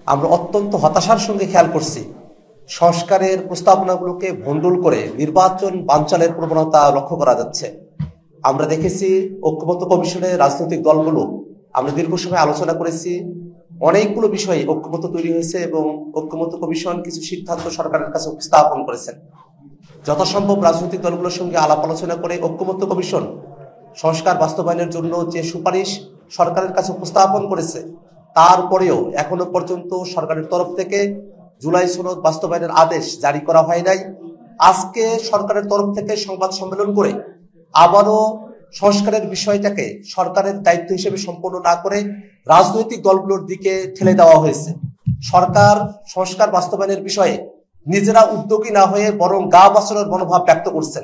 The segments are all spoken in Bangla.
আমরা অত্যন্ত হতাশার সঙ্গে খেয়াল করছি সংস্কারের প্রস্তাবনাগুলোকে ভণ্ডুল করে নির্বাচন বানচালের প্রবণতা লক্ষ্য করা যাচ্ছে। আমরা দেখেছি ঐক্যমত্য কমিশনের রাজনৈতিক দলগুলো, আমরা দীর্ঘ সময় আলোচনা করেছি, অনেকগুলো বিষয়ে ঐক্যমত্য তৈরি হয়েছে এবং ঐক্যমত্য কমিশন কিছু সিদ্ধান্ত সরকারের কাছে উপস্থাপন করেছেন। যথাসম্ভব রাজনৈতিক দলগুলোর সঙ্গে আলাপ আলোচনা করে ঐক্যমত্য কমিশন সংস্কার বাস্তবায়নের জন্য যে সুপারিশ সরকারের কাছে উপস্থাপন করেছে, তারপরেও এখনো পর্যন্ত সরকারের তরফ থেকে জুলাই সনদ বাস্তবায়নের আদেশ জারি করা হয় নাই। আজকে সরকারের তরফ থেকে সংবাদ সম্মেলন করে আবারও সংস্কারের বিষয়টাকে সরকারের দায়িত্ব হিসেবে সম্পন্ন না করে রাজনৈতিক দলগুলোর দিকে ঠেলে দেওয়া হয়েছে। সরকার সংস্কার বাস্তবায়নের বিষয়ে নিজেরা উদ্যোগী না হয়ে বরং গা বাঁচানোর মনোভাব ব্যক্ত করছেন।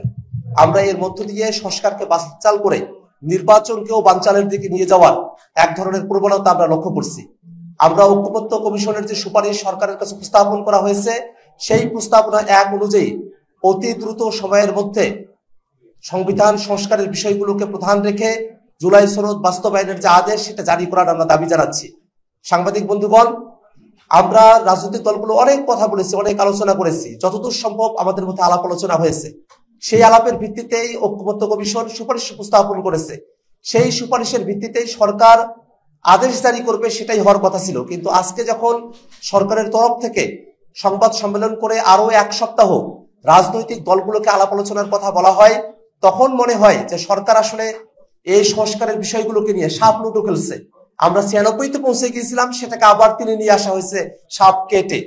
আমরা এর মধ্য দিয়ে সংস্কারকে বানচাল করে নির্বাচনকেও বানচালের দিকে নিয়ে যাওয়ার এক ধরনের প্রবণতা আমরা লক্ষ্য করছি। আমরা ঐক্যমত্য কমিশনের যে সুপারিশ সরকারের কাছে উপস্থাপন করা হয়েছে, সেই প্রস্তাবনা এক অনুযায়ী অতি দ্রুত সময়ের মধ্যে সংবিধান সংস্কারের বিষয়গুলোকে প্রধান রেখে জুলাই সনদ বাস্তবায়নের যে আদেশ, সেটা জারি করার আমরা দাবি জানাচ্ছি। সাংবাদিক বন্ধুগণ, আমরা রাজনৈতিক দলগুলো অনেক কথা বলেছি, অনেক আলোচনা করেছি, যতদূর সম্ভব আমাদের মধ্যে আলাপ আলোচনা হয়েছে। সেই আলাপের ভিত্তিতেই ঐক্যমত্য কমিশন সুপারিশ উপস্থাপন করেছে। সেই সুপারিশের ভিত্তিতেই সরকার আদেশ জারি করবে, সেটাই হওয়ার কথা ছিল। কিন্তু আজকে যখন সরকারের তরফ থেকে সংবাদ সম্মেলন করে আরো এক সপ্তাহ রাজনৈতিক দলগুলোকে আলাপ আলোচনার কথা বলা হয়, তখন মনে হয় যে সরকার আসলে এই সংস্কারের বিষয়গুলোকে নিয়ে সাপ লুডো খেলছে। আমরা 96-তে পৌঁছে গিয়েছিলাম, সেটাকে আবার তিনি নিয়ে আসা হয়েছে সাপ কেটে।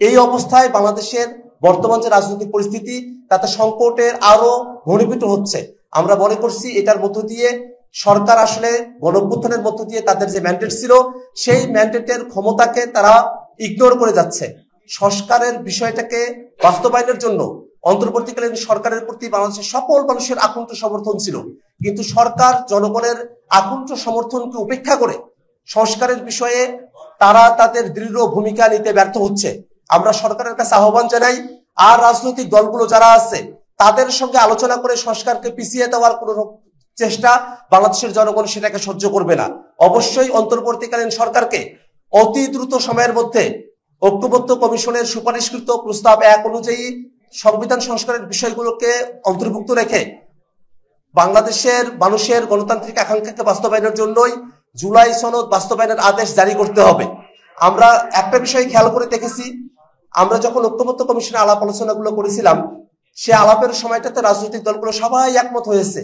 এই অবস্থায় বাংলাদেশের বর্তমান যে রাজনৈতিক পরিস্থিতি, তাতে সংকটের আরো ঘনীভূত হচ্ছে। আমরা মনে করছি এটার মধ্য দিয়ে সরকার আসলে গণঅভ্যুত্থানের মধ্য দিয়ে তাদের যে ম্যান্ডেট ছিল, সেই ম্যান্ডেটের ক্ষমতাকে তারা ইগনোর করে যাচ্ছে। সংস্কারের বিষয়টাকে বাস্তবায়নের জন্য অন্তর্বর্তীকালীন সরকারের প্রতি বাংলাদেশের সকল মানুষের আকুণ্ঠ সমর্থন ছিল, কিন্তু সরকার জনগণের আকুণ্ঠ সমর্থনকে উপেক্ষা করে সংস্কারের বিষয়ে তারা তাদের দৃঢ় ভূমিকা নিতে ব্যর্থ হচ্ছে। আমরা সরকারের কাছে আহ্বান জানাই, আর রাজনৈতিক দলগুলো যারা আছে তাদের সঙ্গে আলোচনা করে সংস্কারকে পিছিয়ে দেওয়ার কোন চেষ্টা বাংলাদেশের জনগণ সেটাকে সহ্য করবে না। অবশ্যই অন্তর্বর্তীকালীন সরকারকে অতি দ্রুত সময়ের মধ্যে ঐক্যমত্য কমিশনের সুপারিশকৃত প্রস্তাব 1 অনুযায়ী সংবিধান সংস্কারের বিষয়গুলোকে অন্তর্ভুক্ত রেখে বাংলাদেশের মানুষের গণতান্ত্রিক আকাঙ্ক্ষাকে বাস্তবায়নের জন্যই জুলাই সনদ বাস্তবায়নের আদেশ জারি করতে হবে। আমরা একটা বিষয় খেয়াল করে দেখেছি, আমরা যখন ঐক্যমত্য কমিশনে আলাপ আলোচনাগুলো করেছিলাম, সে আলাপের সময়টাতে রাজনৈতিক দলগুলো সবাই একমত হয়েছে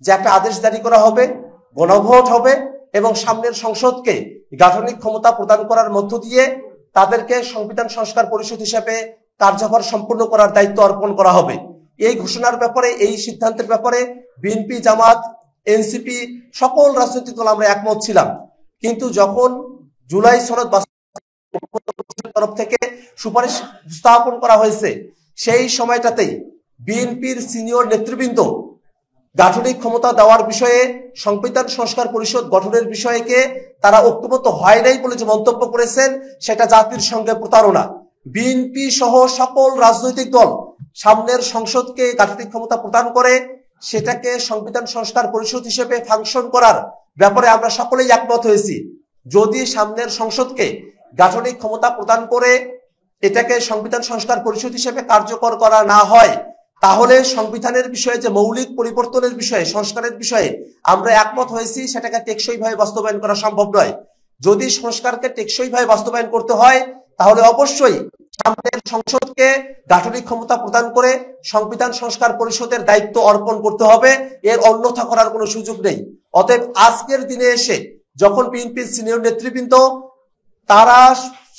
যে একটা আদেশ জারি করা হবে, গণভোট হবে এবং সামনের সংসদকে গাঠনিক ক্ষমতা প্রদান করার মধ্য দিয়ে তাদেরকে সংবিধান সংস্কার পরিষদ হিসেবে কার্যভার সম্পূর্ণ করার দায়িত্ব অর্পণ করা হবে। এই ঘোষণার ব্যাপারে, এই সিদ্ধান্তের ব্যাপারে বিএনপি, জামাত, এনসিপি সকল রাজনৈতিক দল আমরা একমত ছিলাম। কিন্তু যখন জুলাই সনদ তরফ থেকে সুপারিশ স্থাপন করা হয়েছে, সেই সময়টাতেই বিএনপির সিনিয়র নেতৃবৃন্দ গাঠনিক ক্ষমতা দেওয়ার বিষয়ে, সংবিধান সংস্কার পরিষদ গঠনের বিষয়কে তারা ঐক্যমত হয় নাই বলে যে মন্তব্য করেছেন, সেটা জাতির সঙ্গে প্রতারণা। বিএনপি সহ সকল রাজনৈতিক দল সামনের সংসদকে গাঠনিক ক্ষমতা প্রদান করে সেটাকে সংবিধান সংস্কার পরিষদ হিসেবে ফাংশন করার ব্যাপারে আমরা সকলেই একমত হয়েছি। যদি সামনের সংসদকে গাঠনিক ক্ষমতা প্রদান করে এটাকে সংবিধান সংস্কার পরিষদ হিসেবে কার্যকর করা না হয়, তাহলে সংবিধানের বিষয়ে যে মৌলিক পরিবর্তনের বিষয়ে, সংস্কারের বিষয়ে আমরা একমত হয়েছি, সেটাকে টেকসইভাবে বাস্তবায়ন করা সম্ভব নয়। যদি সংস্কারকে টেকসইভাবে বাস্তবায়ন করতে হয়, তাহলে অবশ্যই সামনের সংসদকে গাঠনিক ক্ষমতা প্রদান করে সংবিধান সংস্কার পরিষদের দায়িত্ব অর্পণ করতে হবে, এর অন্যথা করার কোনো সুযোগ নেই। অতএব আজকের দিনে এসে যখন বিএনপির সিনিয়র নেতৃবৃন্দ তারা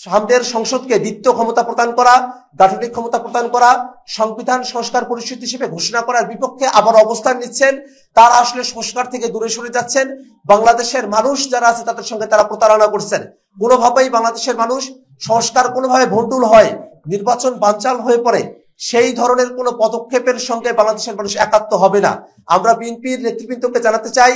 সামনের সংসদকে দ্বিতীয় ক্ষমতা প্রদান করা, গাঠনিক ক্ষমতা প্রদান করা, সংবিধান সংস্কার পরিষদ হিসেবে ঘোষণা করার বিপক্ষে আবার অবস্থান নিচ্ছেন, তারা আসলে সংস্কার থেকে দূরে সরে যাচ্ছেন। বাংলাদেশের মানুষ যারা আছে তাদের সঙ্গে তারা প্রতারণা করছেন। কোনোভাবেই বাংলাদেশের মানুষ সংস্কার কোনোভাবে ভণ্ডুল হয়, নির্বাচন বানচাল হয়ে পড়ে, সেই ধরনের কোনো পদক্ষেপের সঙ্গে বাংলাদেশের মানুষ একাত্ম হবে না। আমরা বিএনপির নেতৃবৃন্দকে জানাতে চাই,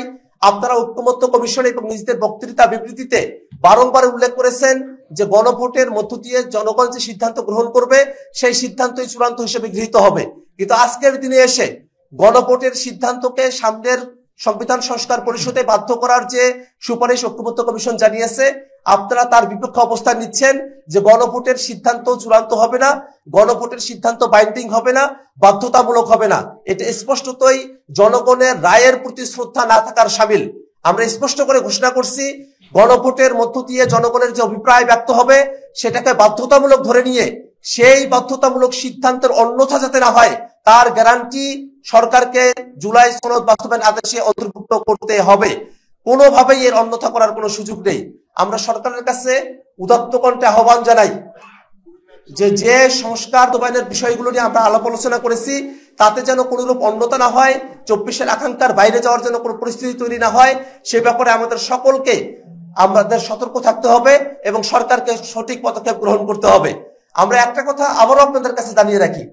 আপনারা ঐক্যমত্য কমিশন এবং নিজেদের বক্তৃতা বিবৃতিতে বারংবার উল্লেখ করেছেন যে গণভোটের মধ্য দিয়ে জনগণ যে সিদ্ধান্ত গ্রহণ করবে, সেই সিদ্ধান্তই চূড়ান্ত হিসেবে গৃহীত হবে। কিন্তু আজকের দিনে এসে গণভোটের সিদ্ধান্তকে সামনের সংবিধান সংস্কার পরিষদে বাধ্য করার যে সুপারিশ ঐক্যমত্য কমিশন জানিয়েছে, আপনারা তার বিপক্ষে অবস্থান নিচ্ছেন যে গণভোটের সিদ্ধান্ত চূড়ান্ত হবে না, গণভোটের সিদ্ধান্ত বাইন্ডিং হবে না, বাধ্যতামূলক হবে না। এটা স্পষ্টতই জনগণের রায়ের প্রতি শ্রদ্ধা না থাকার শামিল। আমরা স্পষ্ট করে ঘোষণা করছি গণভোটের মধ্য দিয়ে জনগণের যে অভিপ্রায় ব্যক্ত হবে সেটাকে বাধ্যতামূলক ধরে নিয়ে সেই বাধ্যতামূলক সিদ্ধান্তের অন্যথা যাতে না হয় তার গ্যারান্টি সরকারকে জুলাই সনদ বাস্তবায়ন আদেশে অন্তর্ভুক্ত করতে হবে। কোনোভাবেই এর অন্যথা করার কোনো সুযোগ নেই। আমরা সরকারের কাছে উদাত্ত কণ্ঠে আহ্বান জানাই যে সংস্কার বাস্তবায়নের বিষয়গুলো নিয়ে আমরা আলাপ আলোচনা করেছি তাতে যেন কোনোরূপ অন্যতা না হয়, 24-এর আকাঙ্ক্ষার বাইরে যাওয়ার জন্য কোনো পরিস্থিতি তৈরি না হয়, সে ব্যাপারে আমাদের সকলকে আমাদের সতর্ক থাকতে হবে এবং সরকারকে সঠিক পদক্ষেপ গ্রহণ করতে হবে। আমরা একটা কথা আবারও আপনাদের কাছে জানিয়ে রাখি,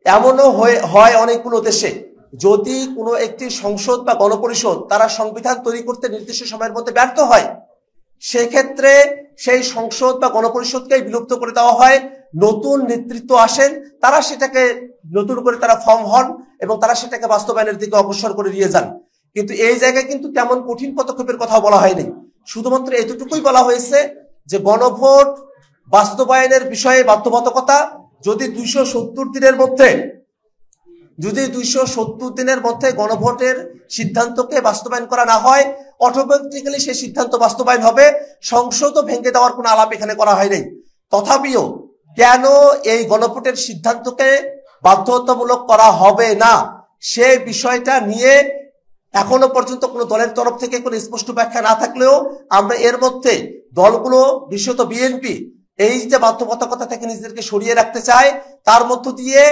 এমনও হয় অনেকগুলো দেশে যদি কোনো একটি সংসদ বা গণপরিষদ তারা সংবিধান তৈরি করতে নির্দিষ্ট সময়ের মধ্যে ব্যর্থ হয়, সেক্ষেত্রে সেই সংসদ বা গণপরিষদকে বিলুপ্ত করে দেওয়া হয়, নতুন নেতৃত্ব আসেন, তারা সেটাকে নতুন করে তারা ফর্ম হন এবং তারা সেটাকে বাস্তবায়নের দিকে অগ্রসর করে নিয়ে যান। কিন্তু এই জায়গায় কিন্তু তেমন কঠিন পদক্ষেপের কথা বলা হয়নি, শুধুমাত্র এতটুকুই বলা হয়েছে যে গণভোট বাস্তবায়নের বিষয়ে বাধ্যবাধকতা যদি 270 দিনের মধ্যে গণভোটের সিদ্ধান্তকে বাস্তবায়ন করা না হয় অটোমেটিক্যালি সেই সিদ্ধান্ত বাস্তবায়ন হবে, সংসদও ভেঙে দেওয়ার কোনো আলাপ এখানে করা হয়নি। তথাপিও কেন এই গণভোটের সিদ্ধান্তকে বাধ্যতামূলক করা হবে না সে বিষয়টা নিয়ে এখনো পর্যন্ত কোনো দলের তরফ থেকে কোনো স্পষ্ট ব্যাখ্যা না থাকলেও আমরা এর মধ্যে দলগুলো বিশেষত বিএনপি এই যে বাধ্যবাধকতা থেকে নিজেদেরকে সরিয়ে রাখতে চায়, তার মধ্য দিয়ে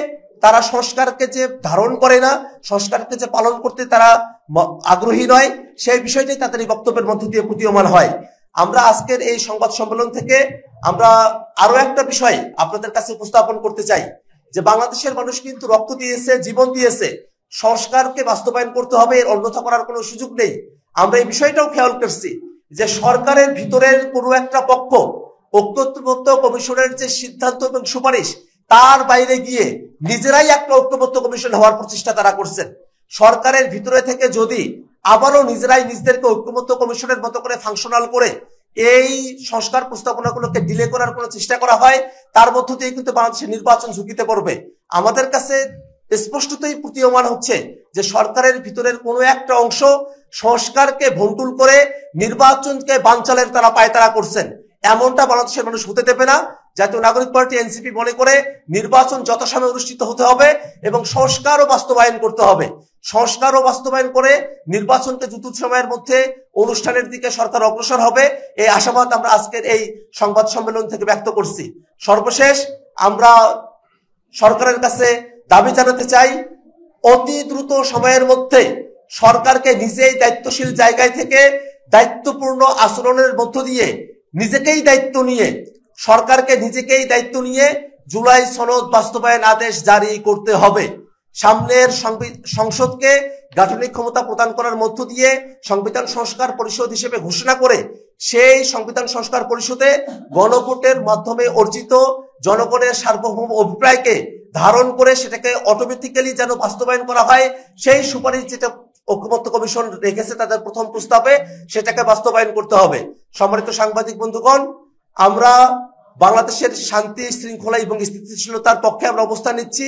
তারা সংস্কারকে যে ধারণ করে না, সংস্কারকে যে পালন করতে তারা আগ্রহী নয়, সেই বিষয়টাই তাদের এই বক্তব্যের মধ্য দিয়ে প্রতীয়মান হয়। আমরা আজকের এই সংবাদ সম্মেলন থেকে আমরা আরো একটা বিষয় আপনাদের কাছে উপস্থাপন করতে চাই যে বাংলাদেশের মানুষ কিন্তু রক্ত দিয়েছে, জীবন দিয়েছে, সংস্কারকে বাস্তবায়ন করতে হবে, এর অন্যথা করার কোনো সুযোগ নেই। আমরা এই বিষয়টাও খেয়াল করছি যে সরকারের ভিতরের কোনো একটা পক্ষ ঐক্যবদ্ধ কমিশনের যে সিদ্ধান্ত এবং সুপারিশ তার বাইরে গিয়ে নিজেরাই একটা ঐক্যবদ্ধ কমিশন হওয়ার প্রচেষ্টা তারা করছেন। সরকারের ভিতরে থেকে যদি আবারও নিজেরাই নিজেদেরকে ঐক্যবদ্ধ কমিশনের মতো করে ফাংশনাল করে এই সংস্কার প্রস্তাবনাগুলোকে ডিলে করার কোনো চেষ্টা করা হয়, তার মধ্য দিয়ে কিন্তু বাংলাদেশের নির্বাচন ঝুঁকিতে পড়বে। আমাদের কাছে স্পষ্টতই প্রতীয়মান হচ্ছে যে সরকারের ভিতরের কোনো একটা অংশ সংস্কারকে ভণ্ডুল করে নির্বাচনকে বানচালের তারা পায়তারা করছেন। এমনটা বাংলাদেশের মানুষ হতে দেবে না। জাতীয় নাগরিক পার্টি এনসিপি মনে করে নির্বাচন যথাসময়ে অনুষ্ঠিত হতে হবে এবং সংস্কারও বাস্তবায়ন করতে হবে। সংস্কারও বাস্তবায়ন করে নির্বাচনকে দ্রুত সময়ের মধ্যে অনুষ্ঠানের দিকে সরকার অগ্রসর হবে, এই আশাবাদ আমরা আজকের এই সংবাদ সম্মেলন থেকে ব্যক্ত করছি। সর্বশেষ আমরা সরকারের কাছে দাবি জানাতে চাই, অতি দ্রুত সময়ের মধ্যে সরকারকে নিজেই দায়িত্বশীল জায়গায় থেকে দায়িত্বপূর্ণ আচরণের মধ্য দিয়ে নিজেকেই দায়িত্ব নিয়ে সরকারকে নিজেকেই দায়িত্ব নিয়ে জুলাই সনদ বাস্তবায়ন আদেশ জারি করতে হবে। সামনের সংসদকে গাঠনিক ক্ষমতা প্রদান করার মধ্য দিয়ে সংবিধান সংস্কার পরিষদ হিসেবে ঘোষণা করে সেই সংবিধান সংস্কার পরিষদে গণভোটের মাধ্যমে অর্জিত জনগণের সার্বভৌম অভিপ্রায়কে ধারণ করে সেটাকে অটোমেটিক্যালি যেন বাস্তবায়ন করা হয়, সেই সুপারিশ যেটা ঐক্যবদ্ধ কমিশন রেখেছে তাদের প্রথম প্রস্তাবে সেটাকে বাস্তবায়ন করতে হবে। সম্মানিত সাংবাদিক বন্ধুগণ, আমরা বাংলাদেশের শান্তি শৃঙ্খলা এবং স্থিতিশীলতার পক্ষে আমরা অবস্থান নিচ্ছি।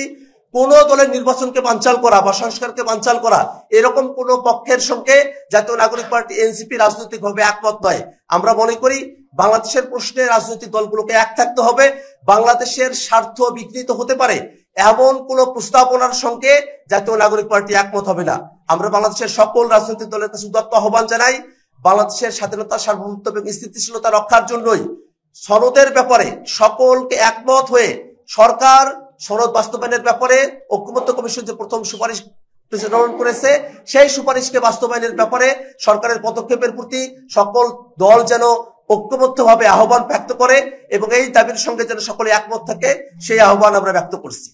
কোন দলের নির্বাচনকে বানচাল করা বা সংস্কারকে বানচাল করা এরকম কোন পক্ষের সঙ্গে জাতীয় নাগরিক পার্টি এনসিপি রাজনৈতিকভাবে একমত নয়। আমরা মনে করি বাংলাদেশের প্রশ্নে রাজনৈতিক দলগুলোকে এক থাকতে হবে। বাংলাদেশের স্বার্থ বিঘ্নিত হতে পারে এমন কোন প্রস্তাবনার সঙ্গে জাতীয় নাগরিক পার্টি একমত হবে না। আমরা বাংলাদেশের সকল রাজনৈতিক দলের কাছে উদাত্ত আহ্বান জানাই, বাংলাদেশের স্বাধীনতা সার্বভৌমত্ব এবং স্থিতিশীলতা রক্ষার জন্যই সনদের ব্যাপারে সকলকে একমত হয়ে সরকার সনদ বাস্তবায়নের ব্যাপারে ঐক্যবদ্ধ কমিশন যে প্রথম সুপারিশ প্রেরণ করেছে সেই সুপারিশকে বাস্তবায়নের ব্যাপারে সরকারের পদক্ষেপের প্রতি সকল দল যেন ঐক্যবদ্ধভাবে আহ্বান ব্যক্ত করে এবং এই দাবির সঙ্গে যেন সকলে একমত থাকে সেই আহ্বান আমরা ব্যক্ত করছি।